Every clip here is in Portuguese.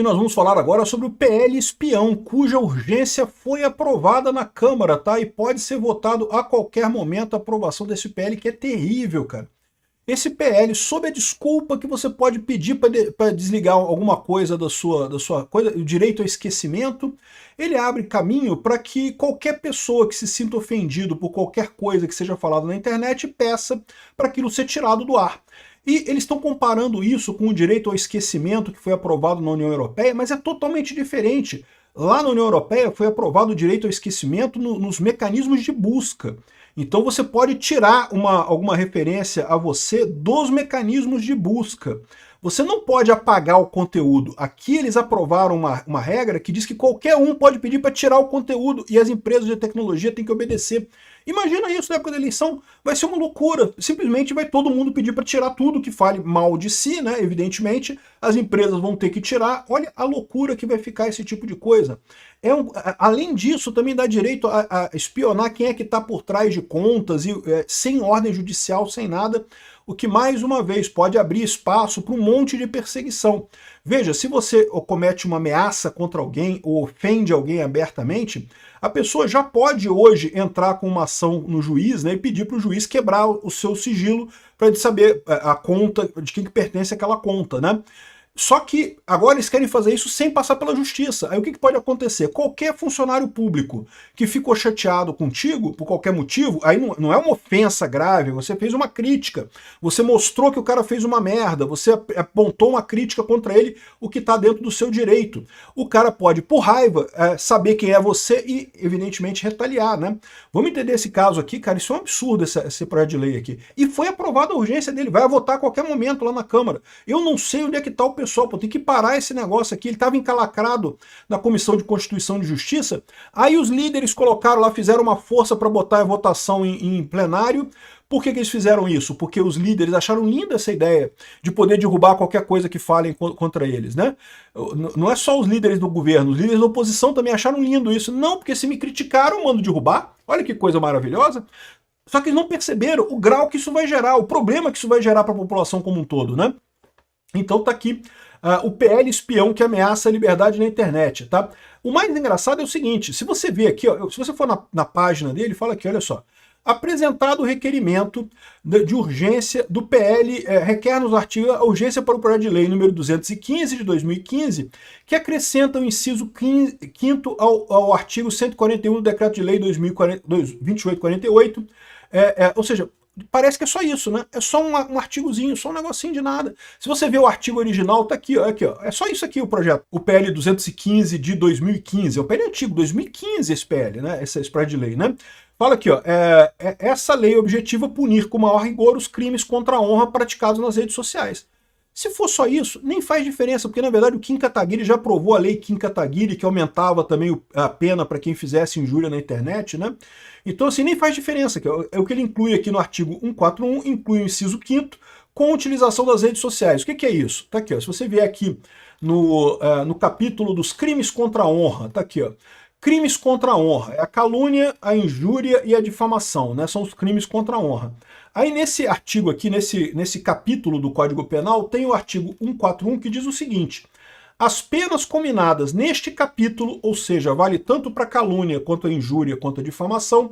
E nós vamos falar agora sobre o PL Espião, cuja urgência foi aprovada na Câmara, tá? E pode ser votado a qualquer momento a aprovação desse PL, que é terrível, cara. Esse PL, sob a desculpa que você pode pedir para desligar alguma coisa da sua coisa, o direito ao esquecimento, ele abre caminho para que qualquer pessoa que se sinta ofendido por qualquer coisa que seja falada na internet peça para aquilo ser tirado do ar. E eles estão comparando isso com o direito ao esquecimento que foi aprovado na União Europeia, mas é totalmente diferente. Lá na União Europeia foi aprovado o direito ao esquecimento nos mecanismos de busca. Então você pode tirar alguma referência a você dos mecanismos de busca. Você não pode apagar o conteúdo. Aqui eles aprovaram uma regra que diz que qualquer um pode pedir para tirar o conteúdo e as empresas de tecnologia têm que obedecer. Imagina isso na época da eleição, vai ser uma loucura. Simplesmente vai todo mundo pedir para tirar tudo que fale mal de si, né? Evidentemente, as empresas vão ter que tirar. Olha a loucura que vai ficar esse tipo de coisa. Além disso, também dá direito a espionar quem é que está por trás de contas, sem ordem judicial, sem nada, o que mais uma vez pode abrir espaço para um monte de perseguição. Veja, se você comete uma ameaça contra alguém ou ofende alguém abertamente, a pessoa já pode hoje entrar com uma ação no juiz, né, e pedir para o juiz quebrar o seu sigilo para saber a conta, de quem que pertence aquela conta, né? Só que agora eles querem fazer isso sem passar pela justiça. Aí o que pode acontecer? Qualquer funcionário público que ficou chateado contigo, por qualquer motivo, aí não é uma ofensa grave, você fez uma crítica, você mostrou que o cara fez uma merda, você apontou uma crítica contra ele, o que está dentro do seu direito. O cara pode, por raiva, saber quem é você e, evidentemente, retaliar, né? Vamos entender esse caso aqui, cara, isso é um absurdo, esse projeto de lei aqui. E foi aprovada a urgência dele, vai votar a qualquer momento lá na Câmara. Eu não sei onde é que está o pessoal, pô, tem que parar esse negócio aqui. Ele estava encalacrado na Comissão de Constituição e Justiça, aí os líderes colocaram lá, fizeram uma força para botar a votação em plenário. Por que eles fizeram isso? Porque os líderes acharam linda essa ideia de poder derrubar qualquer coisa que falem contra eles, né? Não é só os líderes do governo, os líderes da oposição também acharam lindo isso. Não, porque se me criticaram, eu mando derrubar. Olha que coisa maravilhosa. Só que eles não perceberam o grau que isso vai gerar, o problema que isso vai gerar para a população como um todo, né? Então tá aqui o PL Espião que ameaça a liberdade na internet, tá? O mais engraçado é o seguinte, se você ver aqui, ó, se você for na página dele, fala aqui, olha só. Apresentado o requerimento de urgência do PL, requer nos artigos a urgência para o projeto de lei número 215 de 2015, que acrescenta o inciso 5º ao artigo 141 do decreto de lei 2848, ou seja, parece que é só isso, né? É só um artigozinho, só um negocinho de nada. Se você ver o artigo original, tá aqui, ó, é só isso aqui o projeto. O PL 215 de 2015, é o PL antigo, 2015 esse PL, né? Esse projeto de lei, né? Fala aqui, ó, essa lei objetiva punir com maior rigor os crimes contra a honra praticados nas redes sociais. Se for só isso, nem faz diferença, porque na verdade o Kim Kataguiri já aprovou a lei Kim Kataguiri, que aumentava também a pena para quem fizesse injúria na internet, né? Então assim, nem faz diferença, que é o que ele inclui aqui no artigo 141, inclui o inciso 5º, com a utilização das redes sociais. O que é isso? Tá aqui, ó, se você vier aqui no capítulo dos crimes contra a honra, tá aqui, ó. Crimes contra a honra, é a calúnia, a injúria e a difamação, né? São os crimes contra a honra. Aí nesse artigo aqui, nesse capítulo do Código Penal, tem o artigo 141 que diz o seguinte: as penas combinadas neste capítulo, ou seja, vale tanto para calúnia, quanto a injúria, quanto a difamação,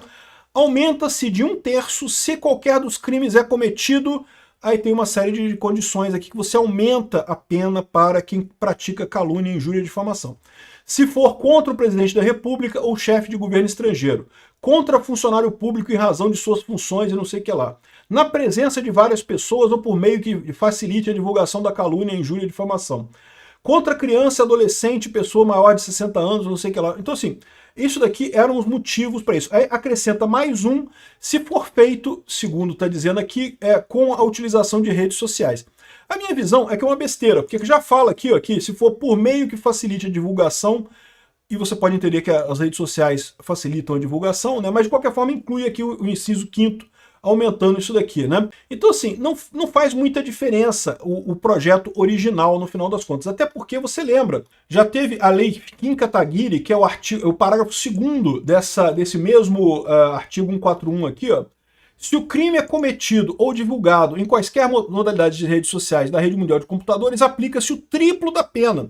aumenta-se de 1/3 se qualquer dos crimes é cometido. Aí tem uma série de condições aqui que você aumenta a pena para quem pratica calúnia, injúria e difamação. Se for contra o presidente da República ou chefe de governo estrangeiro, contra funcionário público em razão de suas funções e não sei o que lá, na presença de várias pessoas ou por meio que facilite a divulgação da calúnia, injúria e difamação, contra criança, adolescente, pessoa maior de 60 anos, não sei o que lá. Então assim, isso daqui eram os motivos para isso. Aí acrescenta mais um, se for feito, segundo está dizendo aqui, com a utilização de redes sociais. A minha visão é que é uma besteira, porque já fala aqui, ó, que se for por meio que facilite a divulgação, e você pode entender que as redes sociais facilitam a divulgação, né? Mas de qualquer forma inclui aqui o inciso 5º, aumentando isso daqui, né? Então assim, não faz muita diferença o projeto original no final das contas, até porque você lembra, já teve a lei Kim Kataguiri, que é o parágrafo 2º desse mesmo artigo 141 aqui, ó. Se o crime é cometido ou divulgado em quaisquer modalidades de redes sociais da rede mundial de computadores, aplica-se o triplo da pena.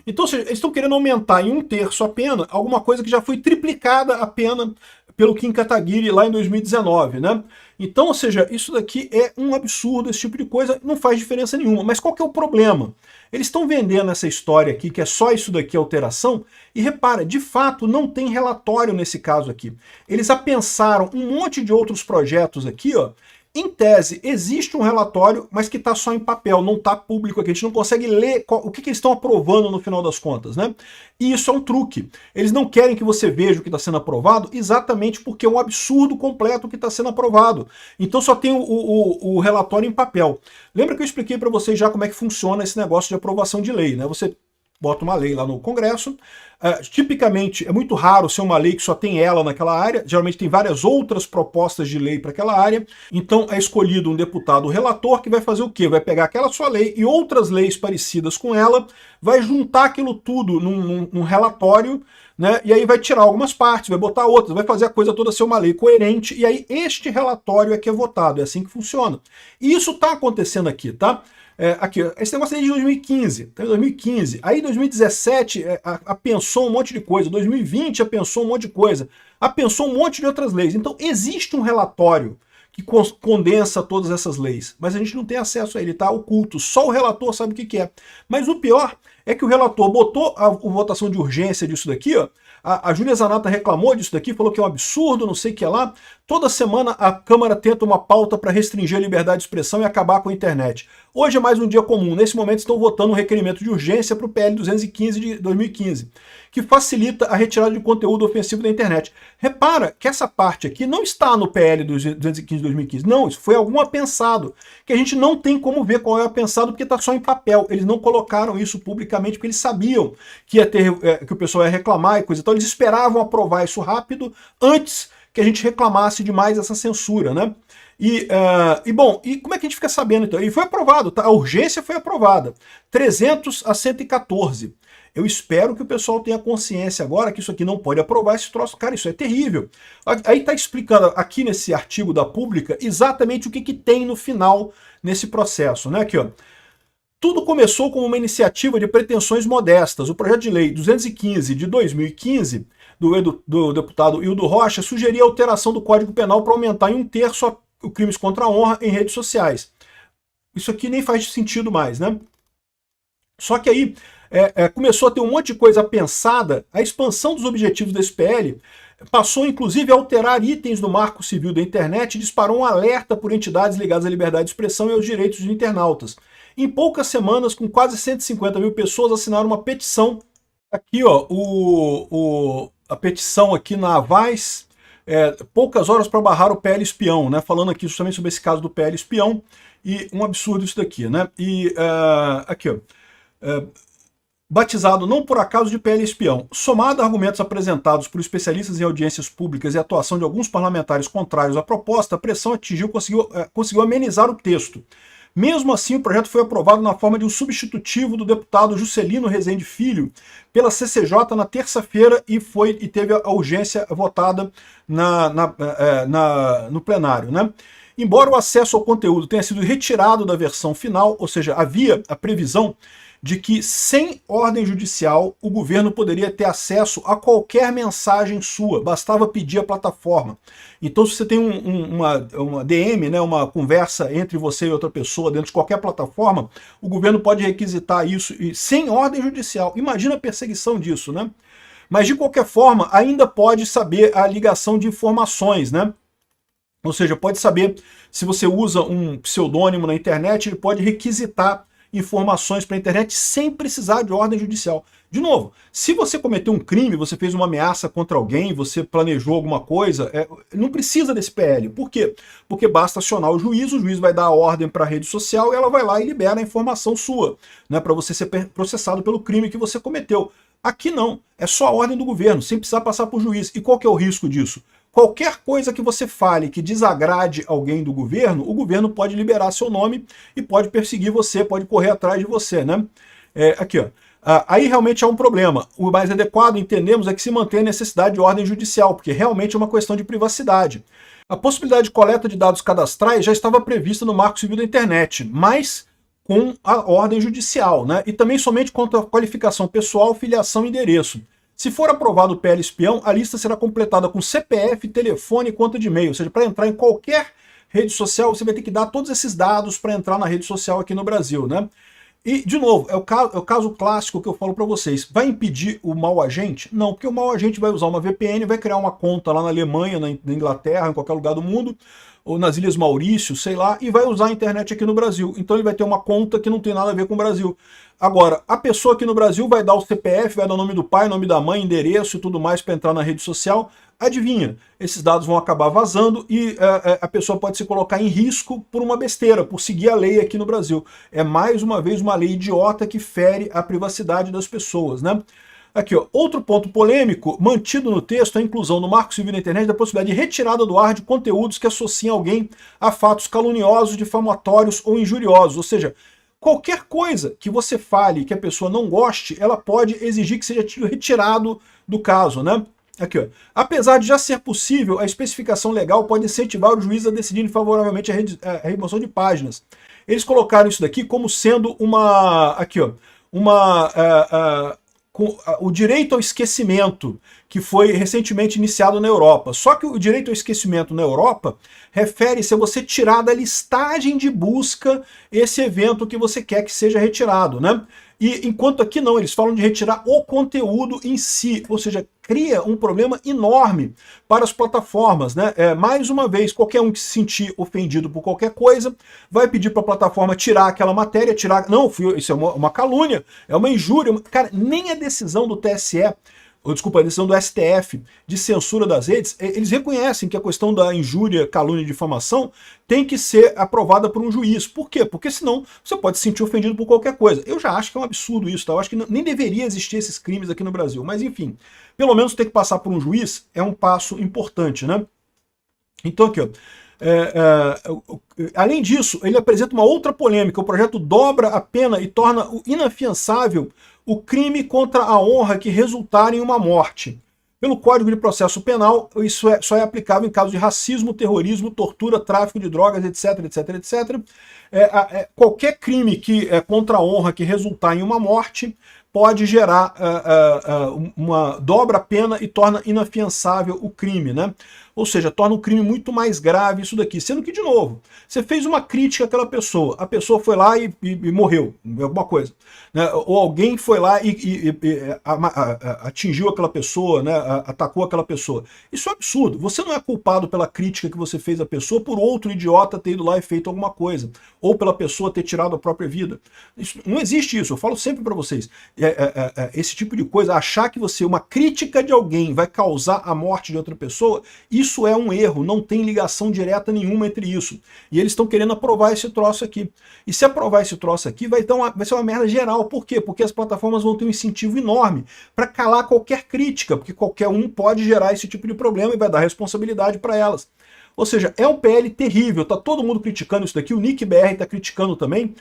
Então, ou seja, eles estão querendo aumentar em 1/3 a pena, alguma coisa que já foi triplicada a pena pelo Kim Kataguiri lá em 2019, né? Então, ou seja, isso daqui é um absurdo, esse tipo de coisa não faz diferença nenhuma. Mas qual que é o problema? Eles estão vendendo essa história aqui, que é só isso daqui, alteração, e repara, de fato, não tem relatório nesse caso aqui. Eles apensaram um monte de outros projetos aqui, ó. Em tese, existe um relatório, mas que está só em papel, não está público aqui. A gente não consegue ler o que eles estão aprovando no final das contas, né? E isso é um truque. Eles não querem que você veja o que está sendo aprovado, exatamente porque é um absurdo completo o que está sendo aprovado. Então só tem o relatório em papel. Lembra que eu expliquei para vocês já como é que funciona esse negócio de aprovação de lei, né? Você bota uma lei lá no Congresso. Tipicamente, é muito raro ser uma lei que só tem ela naquela área, geralmente tem várias outras propostas de lei para aquela área, então é escolhido um deputado relator que vai fazer o quê? Vai pegar aquela sua lei e outras leis parecidas com ela, vai juntar aquilo tudo num relatório, né, e aí vai tirar algumas partes, vai botar outras, vai fazer a coisa toda ser uma lei coerente, e aí este relatório é que é votado, é assim que funciona. E isso está acontecendo aqui, tá? Aqui, esse negócio aí é de 2015, tá? 2015. Aí 2017 apensou um monte de coisa, 2020 apensou um monte de coisa, apensou um monte de outras leis. Então existe um relatório que condensa todas essas leis, mas a gente não tem acesso a ele, tá oculto, só o relator sabe o que é. Mas o pior é que o relator botou a votação de urgência disso daqui, ó. A Júlia Zanata reclamou disso daqui, falou que é um absurdo, não sei o que lá. Toda semana a Câmara tenta uma pauta para restringir a liberdade de expressão e acabar com a internet. Hoje é mais um dia comum. Nesse momento estão votando um requerimento de urgência para o PL 215 de 2015, que facilita a retirada de conteúdo ofensivo da internet. Repara que essa parte aqui não está no PL 215 de 2015. Não, isso foi algum apensado, que a gente não tem como ver qual é o apensado porque está só em papel. Eles não colocaram isso publicamente porque eles sabiam que ia ter, que o pessoal ia reclamar e coisa e tal. Eles esperavam aprovar isso rápido antes que a gente reclamasse demais essa censura, né? Bom, e como é que a gente fica sabendo então? E foi aprovado, tá? A urgência foi aprovada. 300 a 114. Eu espero que o pessoal tenha consciência agora que isso aqui não pode aprovar esse troço. Cara, isso é terrível. Aí tá explicando aqui nesse artigo da Pública exatamente o que tem no final nesse processo, né? Aqui, ó. Tudo começou como uma iniciativa de pretensões modestas. O projeto de lei 215 de 2015 do deputado Hildo Rocha sugeria a alteração do Código Penal para aumentar em 1/3 os crimes contra a honra em redes sociais. Isso aqui nem faz sentido mais, né? Só que aí começou a ter um monte de coisa pensada, a expansão dos objetivos desse PL passou inclusive a alterar itens do Marco Civil da Internet e disparou um alerta por entidades ligadas à liberdade de expressão e aos direitos dos internautas. Em poucas semanas, com quase 150 mil pessoas, assinaram uma petição. Aqui, ó, a petição aqui na Avaz, poucas horas para barrar o PL espião, né? Falando aqui justamente sobre esse caso do PL espião, e um absurdo isso daqui, né? E aqui, ó, batizado não por acaso de PL espião, somado a argumentos apresentados por especialistas em audiências públicas e a atuação de alguns parlamentares contrários à proposta, a pressão conseguiu amenizar o texto. Mesmo assim, o projeto foi aprovado na forma de um substitutivo do deputado Juscelino Rezende Filho pela CCJ na terça-feira e teve a urgência votada no plenário, né? Embora o acesso ao conteúdo tenha sido retirado da versão final, ou seja, havia a previsão de que, sem ordem judicial, o governo poderia ter acesso a qualquer mensagem sua, bastava pedir a plataforma. Então, se você tem uma DM, né, uma conversa entre você e outra pessoa dentro de qualquer plataforma, o governo pode requisitar isso sem ordem judicial. Imagina a perseguição disso, né? Mas, de qualquer forma, ainda pode saber a ligação de informações, né? Ou seja, pode saber se você usa um pseudônimo na internet, ele pode requisitar informações para a internet sem precisar de ordem judicial. De novo, se você cometeu um crime, você fez uma ameaça contra alguém, você planejou alguma coisa, não precisa desse PL. Por quê? Porque basta acionar o juiz vai dar a ordem para a rede social e ela vai lá e libera a informação sua, né, para você ser processado pelo crime que você cometeu. Aqui não, é só a ordem do governo, sem precisar passar por juiz. E qual que é o risco disso? Qualquer coisa que você fale que desagrade alguém do governo, o governo pode liberar seu nome e pode perseguir você, pode correr atrás de você, né? Aqui, ó. Aí realmente é um problema. O mais adequado, entendemos, é que se mantém a necessidade de ordem judicial, porque realmente é uma questão de privacidade. A possibilidade de coleta de dados cadastrais já estava prevista no Marco Civil da Internet, mas com a ordem judicial, né? E também somente contra a qualificação pessoal, filiação e endereço. Se for aprovado o PL espião, a lista será completada com CPF, telefone e conta de e-mail. Ou seja, para entrar em qualquer rede social, você vai ter que dar todos esses dados para entrar na rede social aqui no Brasil, né? E, de novo, é o caso clássico que eu falo para vocês. Vai impedir o mau agente? Não, porque o mau agente vai usar uma VPN, vai criar uma conta lá na Alemanha, na Inglaterra, em qualquer lugar do mundo, ou nas Ilhas Maurício, sei lá, e vai usar a internet aqui no Brasil. Então ele vai ter uma conta que não tem nada a ver com o Brasil. Agora, a pessoa aqui no Brasil vai dar o CPF, vai dar o nome do pai, nome da mãe, endereço e tudo mais para entrar na rede social. Adivinha, esses dados vão acabar vazando e a pessoa pode se colocar em risco por uma besteira, por seguir a lei aqui no Brasil. É mais uma vez uma lei idiota que fere a privacidade das pessoas, né? Aqui, ó, outro ponto polêmico, mantido no texto, a inclusão no Marco Civil da Internet da possibilidade de retirada do ar de conteúdos que associem alguém a fatos caluniosos, difamatórios ou injuriosos. Ou seja, qualquer coisa que você fale que a pessoa não goste, ela pode exigir que seja retirado do caso, né? Aqui, ó. Apesar de já ser possível, a especificação legal pode incentivar o juiz a decidir favoravelmente a remoção de páginas. Eles colocaram isso daqui como sendo uma... Aqui, ó. O direito ao esquecimento, que foi recentemente iniciado na Europa. Só que o direito ao esquecimento na Europa refere-se a você tirar da listagem de busca esse evento que você quer que seja retirado, né? E enquanto aqui não, eles falam de retirar o conteúdo em si, ou seja, cria um problema enorme para as plataformas, né? Mais uma vez, qualquer um que se sentir ofendido por qualquer coisa, vai pedir para a plataforma tirar aquela matéria, tirar... Não, isso é uma calúnia, é uma injúria. Cara, nem a decisão do TSE, ou desculpa, a decisão do STF de censura das redes, eles reconhecem que a questão da injúria, calúnia e difamação tem que ser aprovada por um juiz. Por quê? Porque senão você pode se sentir ofendido por qualquer coisa. Eu já acho que é um absurdo isso, tá? Eu acho que nem deveria existir esses crimes aqui no Brasil. Mas enfim, pelo menos ter que passar por um juiz é um passo importante, né? Então aqui, ó. Além disso, ele apresenta uma outra polêmica. O projeto dobra a pena e torna inafiançável o crime contra a honra que resultar em uma morte. Pelo Código de Processo Penal, isso só é aplicável em caso de racismo, terrorismo, tortura, tráfico de drogas, etc, etc, etc. Qualquer crime que contra a honra que resultar em uma morte pode gerar uma dobra a pena e torna inafiançável o crime, né? Ou seja, torna um crime muito mais grave isso daqui. Sendo que, de novo, você fez uma crítica àquela pessoa, a pessoa foi lá e morreu, alguma coisa. Né? Ou alguém foi lá e atingiu aquela pessoa, né? Atacou aquela pessoa. Isso é um absurdo. Você não é culpado pela crítica que você fez à pessoa por outro idiota ter ido lá e feito alguma coisa. Ou pela pessoa ter tirado a própria vida. Não existe isso, eu falo sempre para vocês. Esse tipo de coisa, achar que uma crítica de alguém vai causar a morte de outra pessoa, isso é um erro, não tem ligação direta nenhuma entre isso. E eles estão querendo aprovar esse troço aqui. E se aprovar esse troço aqui, vai ser uma merda geral. Por quê? Porque as plataformas vão ter um incentivo enorme para calar qualquer crítica, porque qualquer um pode gerar esse tipo de problema e vai dar responsabilidade para elas. Ou seja, é um PL terrível, tá todo mundo criticando isso daqui, o Nick BR tá criticando também.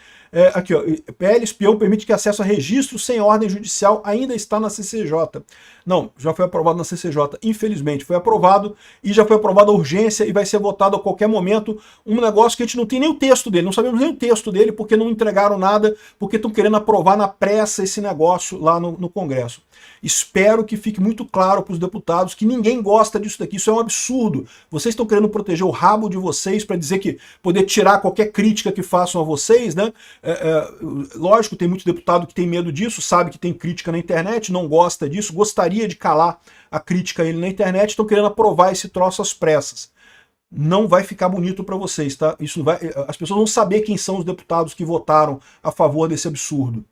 Aqui, ó, PL espião permite que acesso a registro sem ordem judicial ainda está na CCJ. Não, já foi aprovado na CCJ, infelizmente. Foi aprovado e já foi aprovada a urgência e vai ser votado a qualquer momento um negócio que a gente não tem nem o texto dele, não sabemos nem o texto dele porque não entregaram nada, porque estão querendo aprovar na pressa esse negócio lá no Congresso. Espero que fique muito claro para os deputados que ninguém gosta disso daqui, isso é um absurdo. Vocês estão querendo proteger o rabo de vocês para dizer que poder tirar qualquer crítica que façam a vocês, né? Lógico, tem muito deputado que tem medo disso, sabe que tem crítica na internet, não gosta disso, gostaria de calar a crítica a ele na internet, estão querendo aprovar esse troço às pressas. Não vai ficar bonito para vocês, tá? Isso não vai, as pessoas vão saber quem são os deputados que votaram a favor desse absurdo.